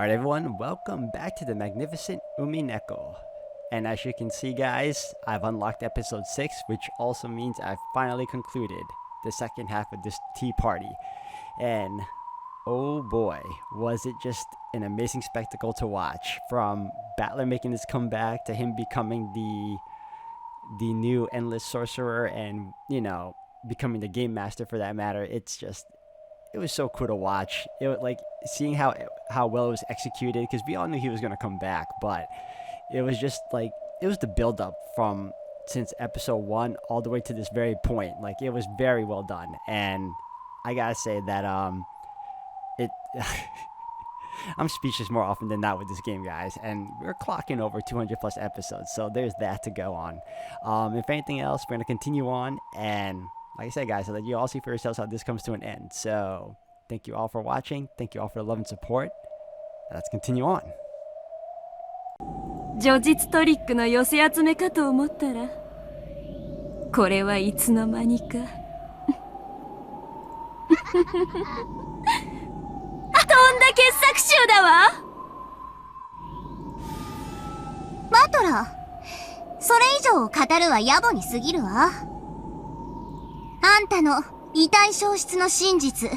Alright everyone, welcome back to the magnificent Umineko. And as you can see guys, I've unlocked episode 6, which also means I've finally concluded the second half of this tea party. And oh boy, was it just an amazing spectacle to watch. From Battler making his comeback to him becoming the new endless sorcerer and, you know, becoming the game master for that matter. It was so cool to watch. It was like seeing how well it was executed, because we all knew he was going to come back, but it was just like, it was the build up from since episode 1 all the way to this very point. Like, it was very well done, and I gotta say that I'm speechless more often than not with this game, guys, and we're clocking over 200 plus episodes, so there's that to go on. If anything else, we're gonna continue on, and like I said, guys, I'll let you all see for yourselves how this comes to an end. So thank you all for watching. Thank you all for the love and support. Let's continue on. 叙述トリックの寄せ集めかと思ったら、これはいつの間にか。とんだ傑作集だわ。バトラー、それ以上語るは野暮に過ぎるわ。あんたの遺体消失の真実、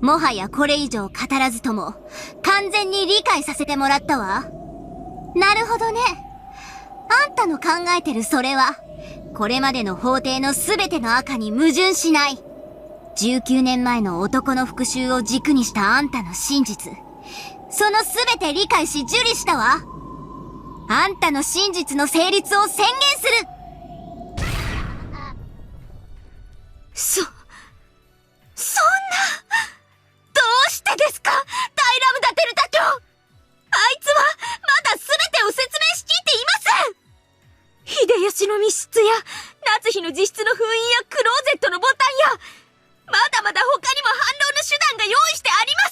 もはやこれ以上語らずとも完全に理解させてもらったわ。なるほどね。あんたの考えてるそれは、これまでの法廷のすべての赤に矛盾しない。19年前の男の復讐を軸にしたあんたの真実、そのすべて理解し受理したわ。あんたの真実の成立を宣言する。そんな、どうしてですか、ダイラムダテルタ卿。あいつは、まだ全てを説明しきっていません。秀吉の密室や、夏日の自室の封印やクローゼットのボタンや、まだまだ他にも反論の手段が用意してありま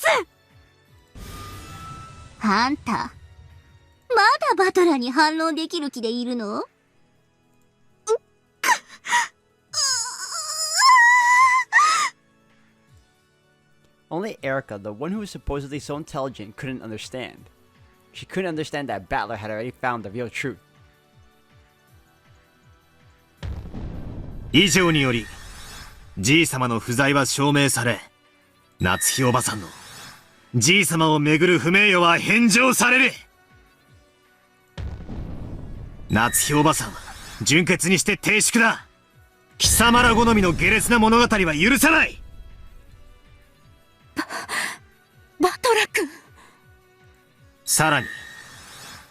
す。あんた、まだバトラーに反論できる気でいるの？Only Erica, the one who was supposedly so intelligent, couldn't understand. She couldn't understand that Battler had already found the real truth. 以上により、じいさまの不在は証明され、夏日おばさんのじいさまをめぐる不名誉は返上される。夏日おばさんは純潔にして停粛だ。貴様ら好みの下劣な物語は許さない。バトラ君。さらに、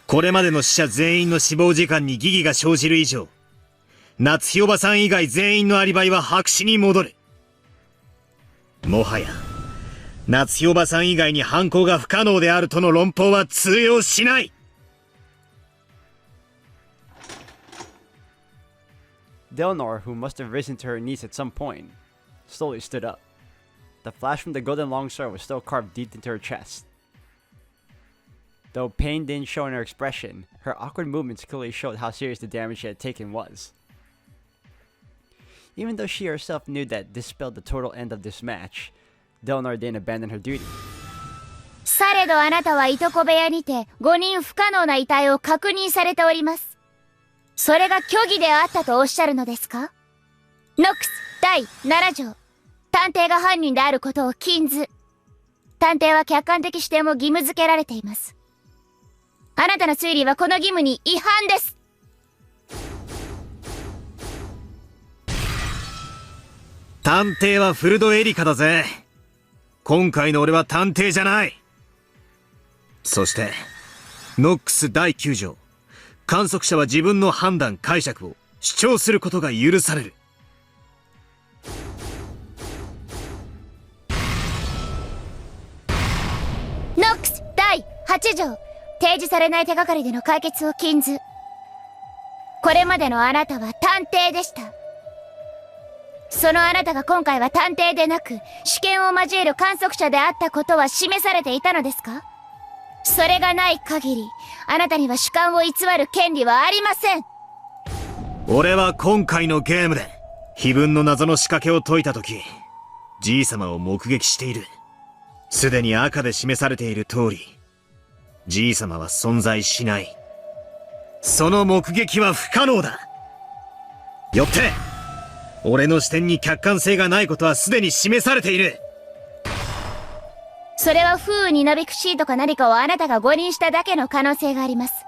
これまでの死者全員の死亡時間に疑義が生じる以上、夏日おばさん以外全員のアリバイは白紙に戻る。もはや、夏日おばさん以外に犯行が不可能であるとの論法は通用しない。Delnor, who must have risen to her knees at some point, slowly stood up. The flash from the golden longsword was still carved deep into her chest. Though pain didn't show in her expression, her awkward movements clearly showed how serious the damage she had taken was. Even though she herself knew that this spelled the total end of this match, Delnor didn't abandon her duty. されどあなたはいとこ部屋にて5人不可能な遺体を確認されております。それが虚偽であったとおっしゃるのですか？ノックス第7条。探偵が犯人であることを禁ず。探偵は客観的視点も義務付けられています。あなたの推理はこの義務に違反です。探偵はフルドエリカだぜ。今回の俺は探偵じゃない。そして、ノックス第9条。観測者は自分の判断・解釈を主張することが許される。ノックス第8条。提示されない手がかりでの解決を禁ず。これまでのあなたは探偵でした。そのあなたが今回は探偵でなく、主権を交える観測者であったことは示されていたのですか？それがない限り、あなたには主観を偽る権利はありません。俺は今回のゲームで、非分の謎の仕掛けを解いたとき、じいさまを目撃している。すでに赤で示されている通り、じいさまは存在しない。その目撃は不可能だ。よって、俺の視点に客観性がないことはすでに示されている。それは風雨になびくシートか何かをあなたが誤認しただけの可能性があります。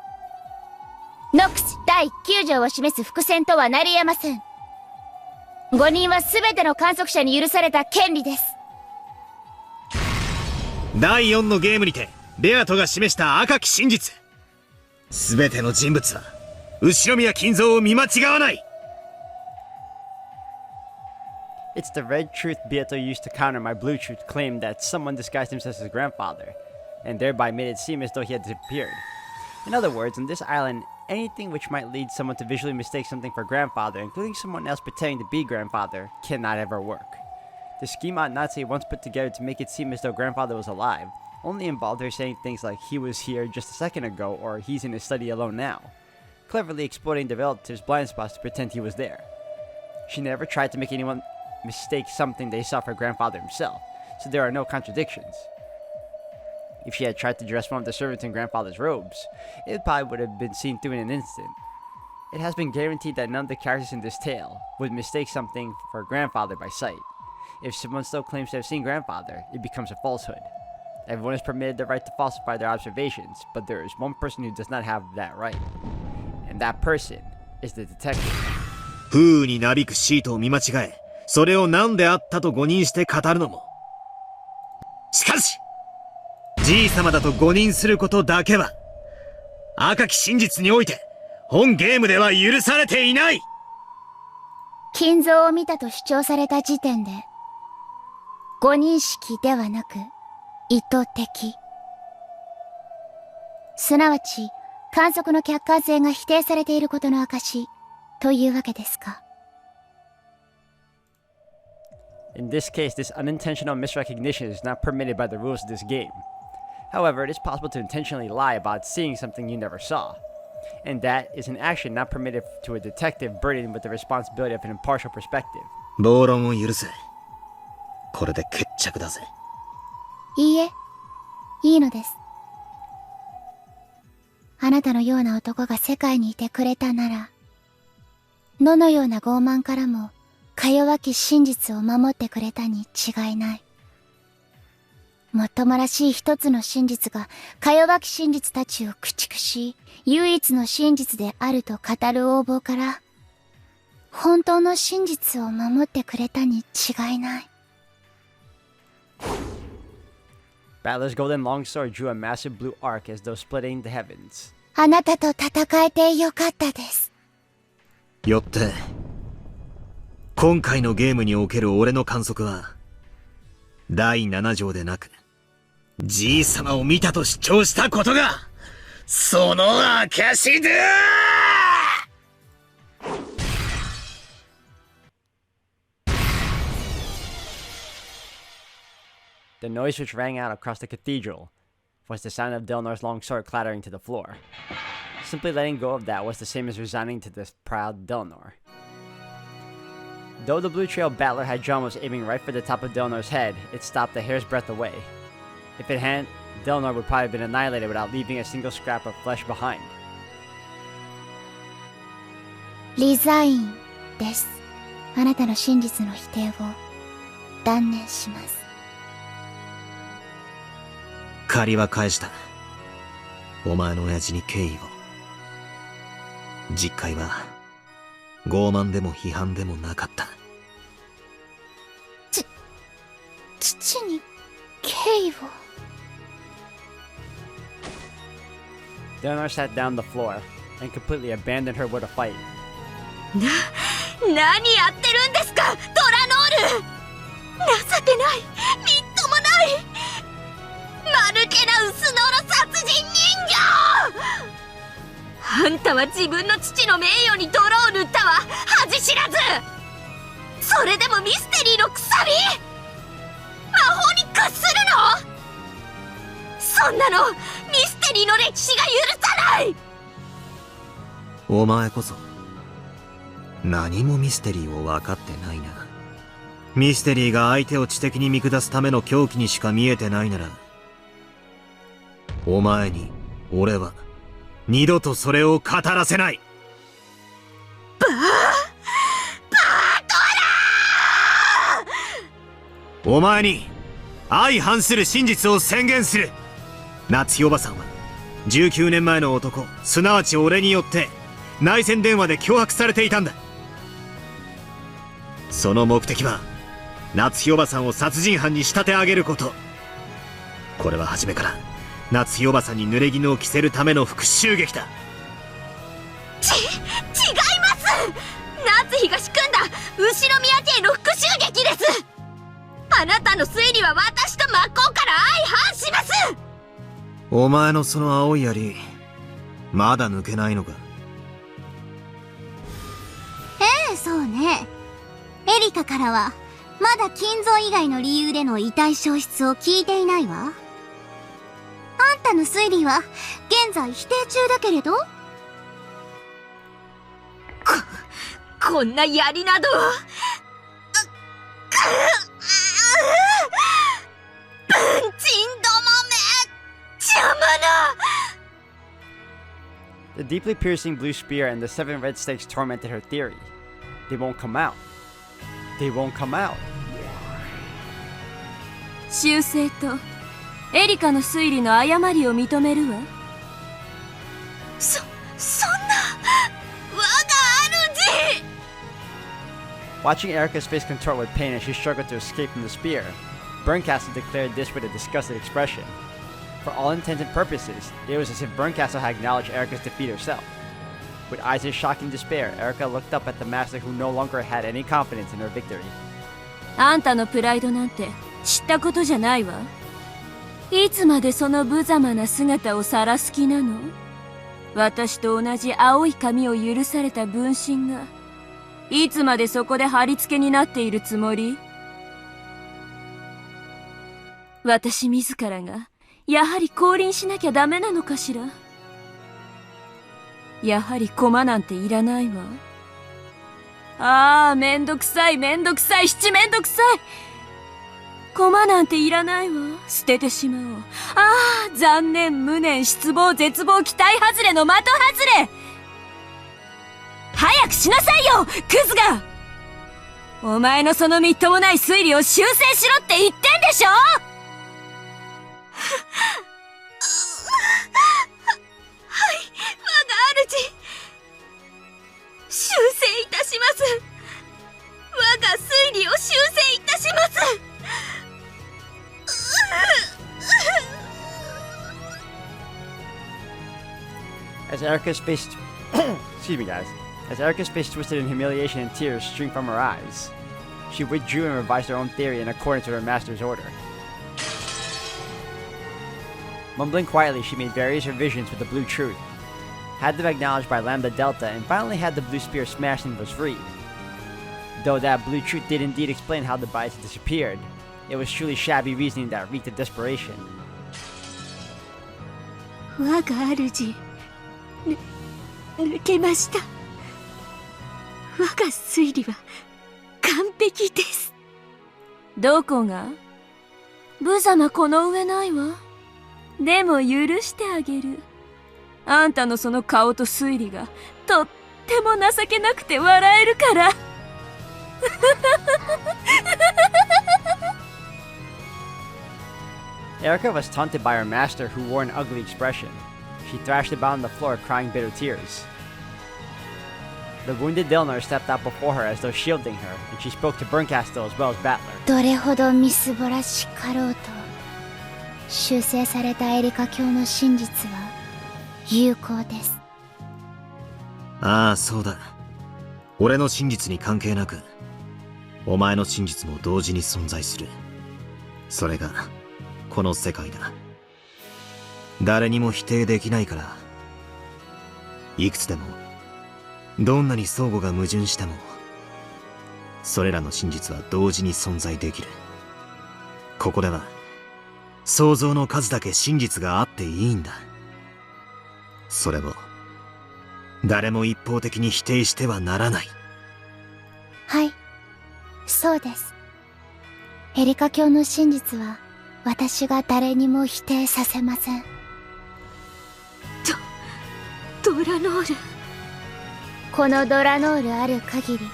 ノックス第9条を示す伏線とはなり得ません。誤認は全ての観測者に許された権利です。第4のゲームにて、レアトが示した赤き真実。全ての人物は、後宮金蔵を見間違わない。It's the red truth Beato used to counter my blue truth claim that someone disguised himself as his grandfather, and thereby made it seem as though he had disappeared. In other words, on this island, anything which might lead someone to visually mistake something for grandfather, including someone else pretending to be grandfather, cannot ever work. The scheme Aunt Natsuki once put together to make it seem as though grandfather was alive only involved her saying things like he was here just a second ago or he's in his study alone now, cleverly exploiting the relative's blind spots to pretend he was there. She never tried to make anyone mistake something they saw for grandfather himself, so there are no contradictions. If she had tried to dress one of the servants in grandfather's robes, it probably would have been seen through in an instant. It has been guaranteed that none of the characters in this tale would mistake something for grandfather by sight. If someone still claims to have seen grandfather, it becomes a falsehood. Everyone is permitted the right to falsify their observations, but there is one person who does not have that right. And that person is the detective. 風雨になびくシートを見間違え、それを何であったと誤認して語るのも。しかし、じいさまだと誤認することだけは、赤き真実において、本ゲームでは許されていない。金蔵を見たと主張された時点で、誤認識ではなく、意図的。すなわち、観測の客観性が否定されていることの証というわけですか。In this case, this unintentional misrecognition is not permitted by the rules of this game. However, it is possible to intentionally lie about seeing something you never saw. And that is an action not permitted to a detective burdened with the responsibility of an impartial perspective. 暴論を許せ。これで決着だぜ。いいえ、いいのです。あなたのような男が世界にいてくれたなら、どのような傲慢からも、か弱き真実を守ってくれたに違いない。もっともらしい一つの真実が、か弱き真実たちを駆逐し、唯一の真実であると語る横暴から、本当の真実を守ってくれたに違いない。Battler's golden longsword drew a massive blue arc as though splitting the heavens. あなたと戦えてよかったです。よって、今回のゲームにおける俺の観測は、第7条でなく、じいさまを見たと主張したことが、その証だThe noise which rang out across the cathedral was the sound of Delnor's long sword clattering to the floor. Simply letting go of that was the same as resigning to this proud Delnor. Though the Blue Trail battler had drawn was aiming right for the top of Delnor's head, it stopped a hair's breadth away. If it hadn't, Delnor would probably have been annihilated without leaving a single scrap of flesh behind. リザインです。あなたの真実の否定を断念します。借りは返した。お前の親父に敬意を。実戒は傲慢でも批判でもなかった。父に敬意を。Delnor sat down the floor and completely abandoned her will to fight. 何やってるんですか、トラノール。情けない、みっともない、マヌケな薄のろ殺人人形。あんたは自分の父の名誉に泥を塗ったわ、恥知らず。それでもミステリーのくさび、魔法に屈するの。そんなのミステリーの歴史が許さない。お前こそ何もミステリーを分かってないな。ミステリーが相手を知的に見下すための狂気にしか見えてないなら、お前に俺は二度とそれを語らせない。お前に相反する真実を宣言する。夏日おばさんは19年前の男、すなわち俺によって内線電話で脅迫されていたんだ。その目的は夏日おばさんを殺人犯に仕立て上げること。これは初めから夏日おばさんに濡れ衣を着せるための復讐劇だ。違います夏日が仕組んだ後宮家への復讐劇です。あなたの推理は私と真っ向から相反します。お前のその青い槍、まだ抜けないのか。そうね。エリカからはまだ金蔵以外の理由での遺体消失を聞いていないわ。あんたの推理は現在否定中だけれど。こんな槍など文鎮どもめ邪魔な。 The deeply piercing blue spear and the 7 red stakes tormented her theory. They won't come out. They won't come out. 修正とエリカの推理の誤りを認めるわ。そんな我が主。 Watching Erica's face contort with pain as she struggled to escape from the spear, Berncastle declared this with a disgusted expression. For all intents and purposes, it was as if Berncastle had acknowledged Erica's defeat herself. With eyes of shocking despair, Erica looked up at the master who no longer had any confidence in her victory. あんたのプライドなんて知ったことじゃないわ。いつまでその無様な姿を晒す気なの？私と同じ青い髪を許された分身がいつまでそこで貼り付けになっているつもり？私自らがやはり降臨しなきゃダメなのかしら。やはり駒なんていらないわ。ああ、めんどくさい、めんどくさい、七めんどくさい。駒なんていらないわ。捨ててしまおう。ああ、残念、無念、失望、絶望、期待外れの的外れ。早くしなさいよ、クズが。お前のそのみっともない推理を修正しろって言ってんでしょ。はい、我が主。修正いたします。我が推理を修正いたします。As Erica's face, excuse me, guys. As Erica's face twisted in humiliation and tears streamed from her eyes, she withdrew and revised her own theory in accordance with her master's order. Mumbling quietly, she made various revisions with the blue truth, had them acknowledged by Lambda Delta, and finally had the blue spear smashed and was freed. Though that blue truth did indeed explain how the bias had disappeared, it was truly shabby reasoning that reeked of desperation. 我が主、抜けました。我が推理は完璧です。どこが？無様この上ないわ。でも許してあげる。あんたのその顔と推理がとっても情けなくて笑えるから。Erica was taunted by her master, who wore an ugly expression. She thrashed about on the floor, crying bitter tears. The wounded Dilnar stepped out before her as though shielding her, and she spoke to Berncastle as well as Battler. どれほどみすぼらしかろうと、修正されたエリカ教の真実は有効です。ああ、そうだ。俺の真実に関係なく、お前の真実も同時に存在する。それがこの世界だ。誰にも否定できないから。いくつでも、どんなに相互が矛盾しても、それらの真実は同時に存在できる。ここでは、想像の数だけ真実があっていいんだ。それを、誰も一方的に否定してはならない。はい、そうです。エリカ教の真実は私が誰にも否定させません。ドラノール。このドラノールある限り、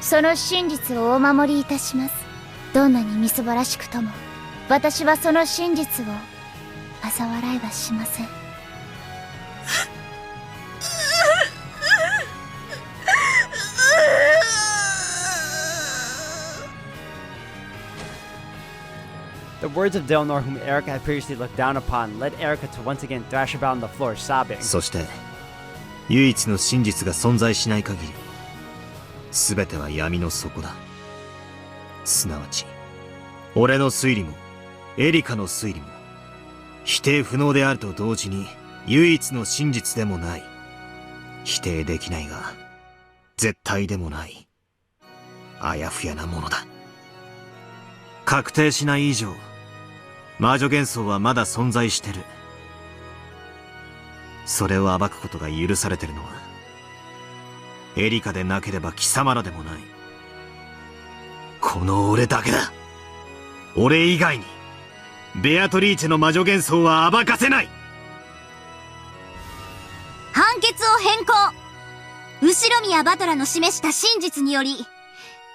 その真実をお守りいたします。どんなにみすぼらしくとも、私はその真実を嘲笑いはしません。The words of Delnor, whom Erica had previously looked down upon, led Erica to once again thrash about on the floor, sobbing. そして唯一の真実が存在しない限り、全ては闇の底だ。すなわち俺の推理もエリカの推理も否定不能であると同時に唯一の真実でもない。否定できないが絶対でもないあやふやなものだ。確定しない以上、魔女幻想はまだ存在してる。それを暴くことが許されてるのはエリカでなければ貴様らでもない。この俺だけだ。俺以外にベアトリーチェの魔女幻想は暴かせない。判決を変更。後宮バトラの示した真実により、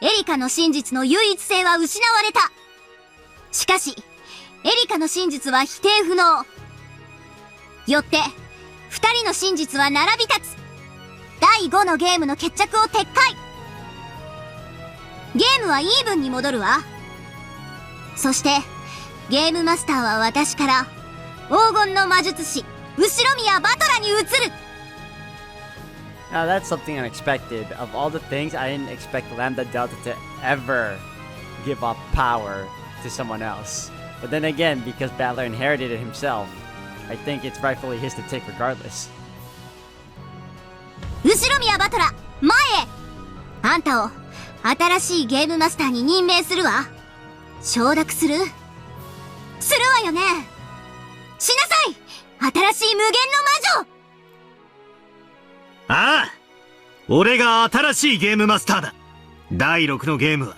エリカの真実の唯一性は失われた。しかし、エリカの真実は否定不能。よって、二人の真実は並び立つ。第5のゲームの決着を撤回。ゲームはイーブンに戻るわ。そして、ゲームマスターは私から、黄金の魔術師、後宮バトラに移る。Now that's something unexpected. Of all the things, I didn't expect Lambda Delta to ever give up power to someone else. But then again, because Battler inherited it himself, I think it's rightfully his to take regardless. 後宮バトラ、前へ。あんたを新しいゲームマスターに任命するわ。承諾するわよね。しなさい、新しい無限の魔女。ああ、俺が新しいゲームマスターだ。第6のゲームは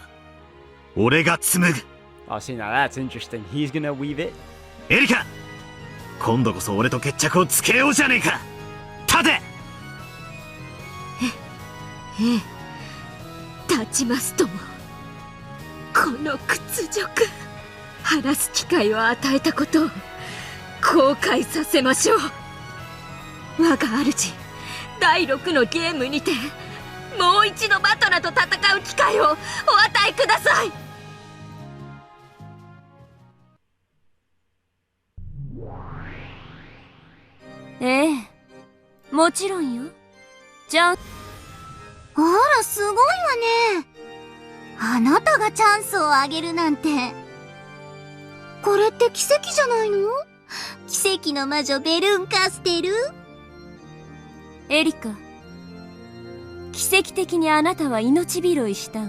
俺が紡ぐ。 Oh, see, now that's interesting. He's gonna weave it. エリカ、今度こそ俺と決着をつけようじゃねえか。立て。立ちますとも。この屈辱、晴らす機会を与えたことを後悔させましょう。我が主、第6のゲームにてもう一度バトラと戦う機会をお与えください。ええ、もちろんよ。じゃあら、すごいわね。あなたがチャンスをあげるなんて。これって奇跡じゃないの？奇跡の魔女ベルンカステル？エリカ、奇跡的にあなたは命拾いしたわ。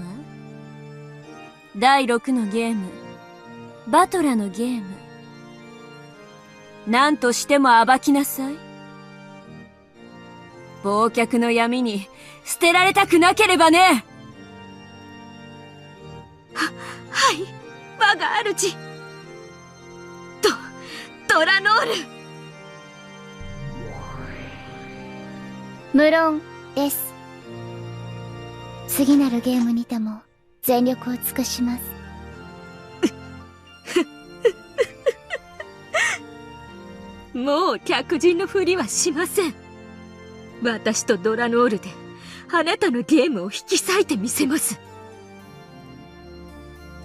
第6のゲーム、バトラのゲーム、何としても暴きなさい。忘却の闇に捨てられたくなければね。はい、我が主。ドラノール。無論です。次なるゲームにても全力を尽くします。もう客人のふりはしません。私とドラノールであなたのゲームを引き裂いてみせます。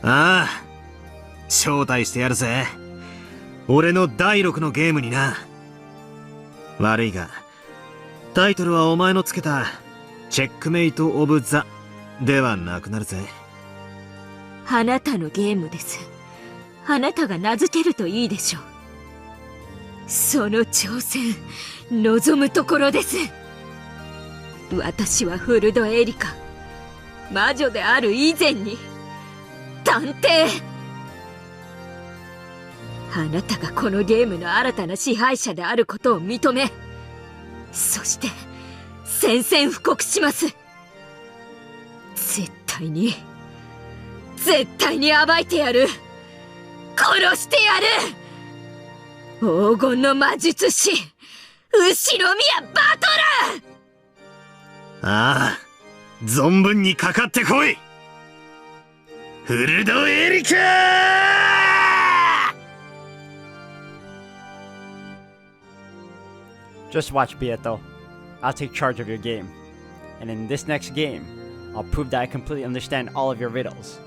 ああ、招待してやるぜ。俺の第6のゲームにな。悪いがタイトルはお前のつけたチェックメイト・オブ・ザではなくなるぜ。あなたのゲームです。あなたが名付けるといいでしょう。その挑戦、望むところです。私はフルドエリカ、魔女である以前に探偵。あなたがこのゲームの新たな支配者であることを認め、そして宣戦布告します。絶対に絶対に暴いてやる。殺してやる。黄金の魔術師牛宮バトル。ああ、存分にかかってこい、フルドエリカJust watch, Bieto. I'll take charge of your game. And in this next game, I'll prove that I completely understand all of your riddles.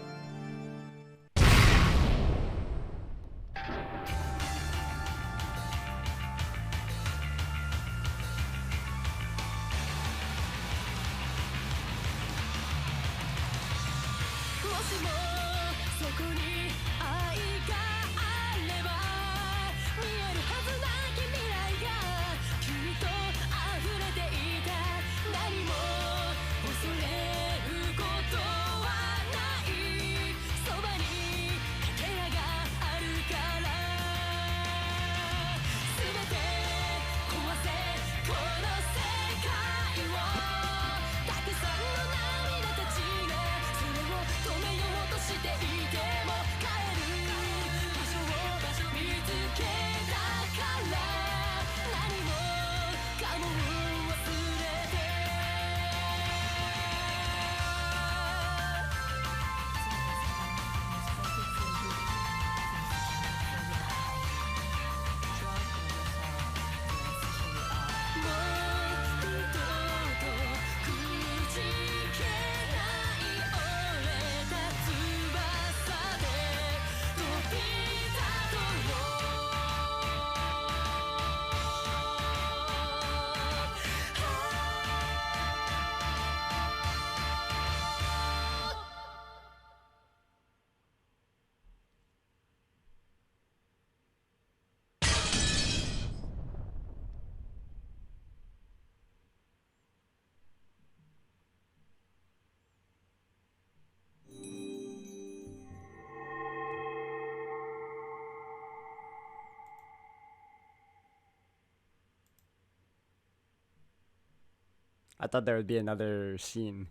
I thought there would be another scene.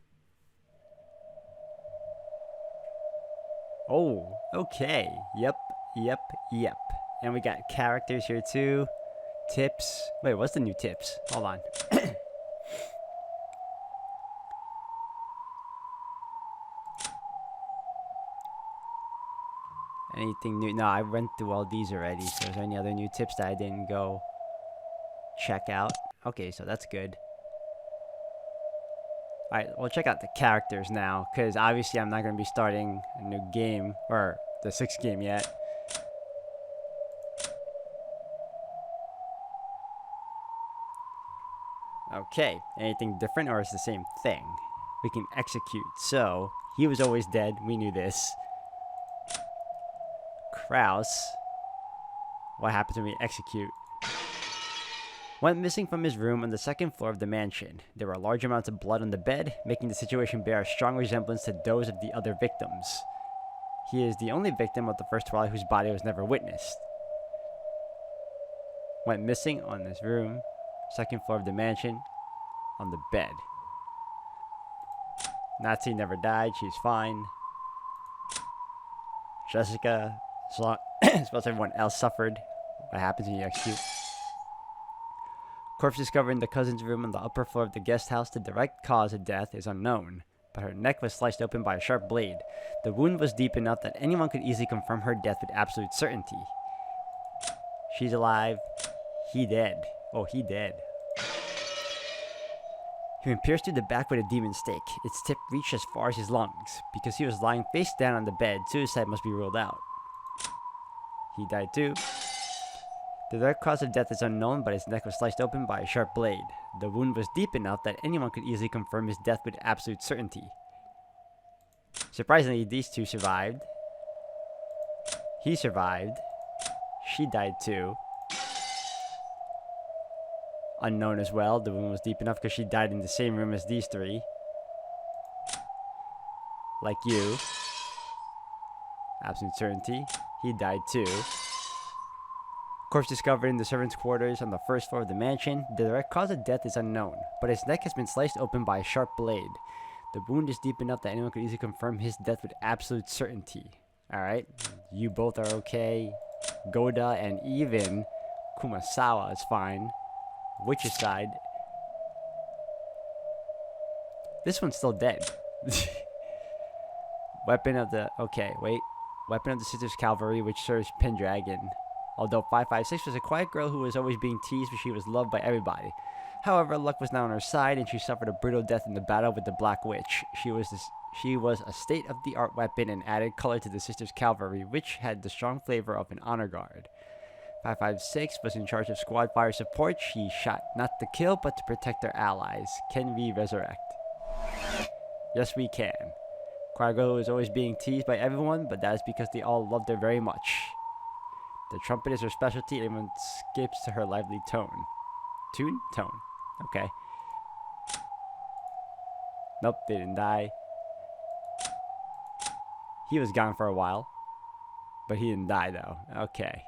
Oh, okay. Yep. And we got characters here too. Tips. Wait, what's the new tips? Hold on. Anything new? No, I went through all these already. So is there any other new tips that I didn't go check out? Okay, so that's good. Alright, we'll check out the characters now, because obviously I'm not going to be starting a new game, or the 6th game yet. Okay, anything different, or it's the same thing? We can execute. So, he was always dead, we knew this. Kraus. What happens when we execute? Went missing from his room on the 2nd floor of the mansion. There were large amounts of blood on the bed, making the situation bear a strong resemblance to those of the other victims. He is the only victim of the first trial whose body was never witnessed. Went missing on his room, 2nd floor of the mansion, on the bed. Nazi never died, she's fine. Jessica, as well as everyone else, suffered. What happens when you execute? Corpse discovered in the cousin's room on the upper floor of the guest house. The direct cause of death is unknown, but her neck was sliced open by a sharp blade. The wound was deep enough that anyone could easily confirm her death with absolute certainty. She's alive. He dead. Oh, he dead. He was pierced through the back with a demon stake. Its tip reached as far as his lungs. Because he was lying face down on the bed, suicide must be ruled out. He died too. The direct cause of death is unknown, but his neck was sliced open by a sharp blade. The wound was deep enough that anyone could easily confirm his death with absolute certainty. Surprisingly, these two survived. He survived. She died too. Unknown as well. The wound was deep enough because she died in the same room as these three. Like you. Absolute certainty. He died too. Corpse discovered in the servants' quarters on the 1st floor of the mansion. The direct cause of death is unknown, but his neck has been sliced open by a sharp blade. The wound is deep enough that anyone could easily confirm his death with absolute certainty. Alright, you both are okay. Goda and even Kumasawa is fine. Witch's side. This one's still dead. Weapon of the... Okay, wait. Weapon of the Sisters Cavalry, which serves Pendragon. Although 556 was a quiet girl who was always being teased, but she was loved by everybody. However, luck was not on her side, and she suffered a brutal death in the battle with the Black Witch. She was a state-of-the-art weapon and added color to the Sisters Cavalry, which had the strong flavor of an honor guard. 556 was in charge of squad fire support. She shot not to kill, but to protect her allies. Can we resurrect? Yes, we can. Quiet girl was always being teased by everyone, but that is because they all loved her very much. The trumpet is her specialty, and everyone skips to her lively tone. Tune? Tone. Okay. Nope, they didn't die. He was gone for a while. But he didn't die, though. Okay.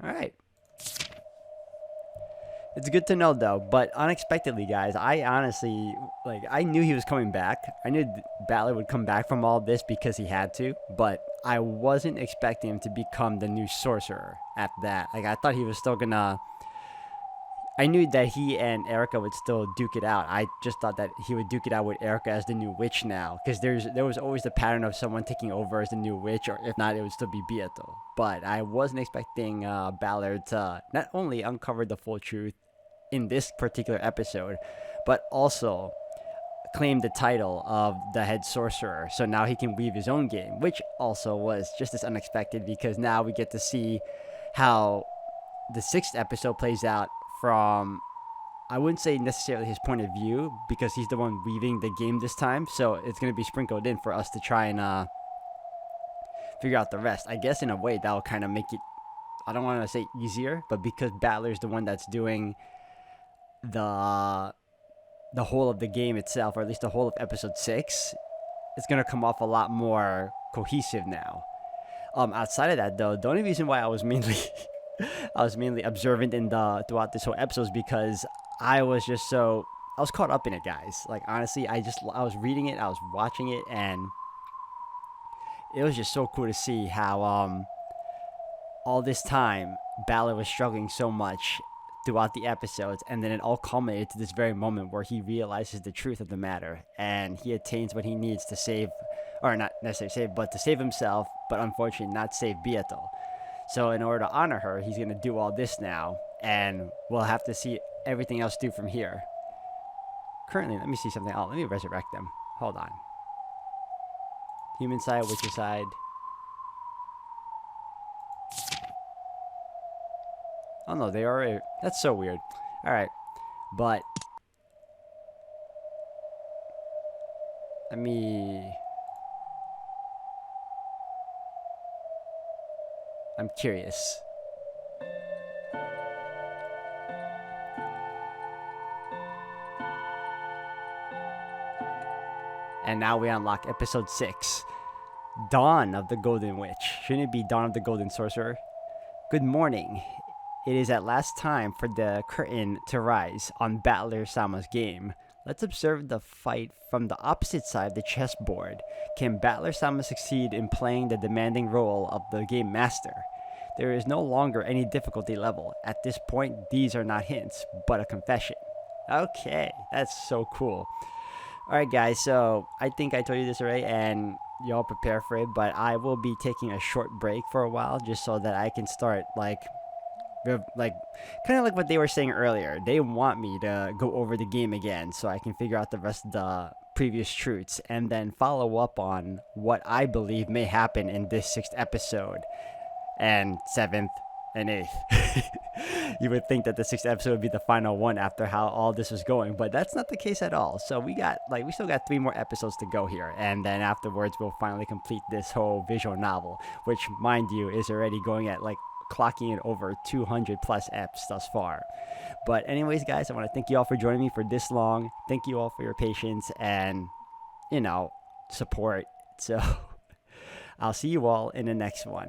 Alright. It's good to know, though. But unexpectedly, guys, I honestly... I knew he was coming back. I knew Battler would come back from all this because he had to. But I wasn't expecting him to become the new sorcerer at that. I thought he was still gonna... I knew that he and Erica would still duke it out. I just thought that he would duke it out with Erica as the new witch now. Because there was always the pattern of someone taking over as the new witch. Or if not, it would still be Beato. But I wasn't expecting Ballard to not only uncover the full truth in this particular episode, but also claim the title of the head sorcerer. So now he can weave his own game. Which also was just as unexpected. Because now we get to see how the 6th episode plays out from, I wouldn't say necessarily his point of view, because he's the one weaving the game this time, so it's going to be sprinkled in for us to try and figure out the rest. I guess in a way that'll kind of make it, I don't want to say easier, but because Battler's the one that's doing the whole of the game itself, or at least the whole of episode 6, it's going to come off a lot more cohesive now. Outside of that, though, the only reason why I was mainly observant throughout this whole episode is because I was caught up in it, guys. Honestly, I was reading it, I was watching it, and it was just so cool to see how all this time Ballard was struggling so much throughout the episodes, and then it all culminated to this very moment where he realizes the truth of the matter, and he attains what he needs to save, or not necessarily save, but to save himself, but unfortunately not save Beato. So in order to honor her, he's going to do all this now, and we'll have to see everything else do from here. Currently, let me see something. Let me resurrect them. Hold on. Human side, witcher side. Oh no, they are... That's so weird. Alright, but... Let me... I'm curious. And now we unlock episode 6. Dawn of the Golden Witch. Shouldn't it be Dawn of the Golden Sorcerer? Good morning. It is at last time for the curtain to rise on Battler Sama's game. Let's observe the fight from the opposite side of the chessboard. Can Battler Sama succeed in playing the demanding role of the game master? There is no longer any difficulty level. At this point, these are not hints, but a confession. Okay, that's so cool. Alright guys, so I think I told you this already, and y'all prepare for it, but I will be taking a short break for a while, just so that I can start, kind of like what they were saying earlier. They want me to go over the game again, so I can figure out the rest of the previous truths, and then follow up on what I believe may happen in this 6th episode, and 7th, and 8th. You would think that the 6th episode would be the final one after how all this was going, but that's not the case at all. So we still got 3 more episodes to go here, and then afterwards we'll finally complete this whole visual novel, which, mind you, is already going at clocking in over 200 plus eps thus far. But anyways, guys, I want to thank you all for joining me for this long. Thank you all for your patience and, support. So I'll see you all in the next one.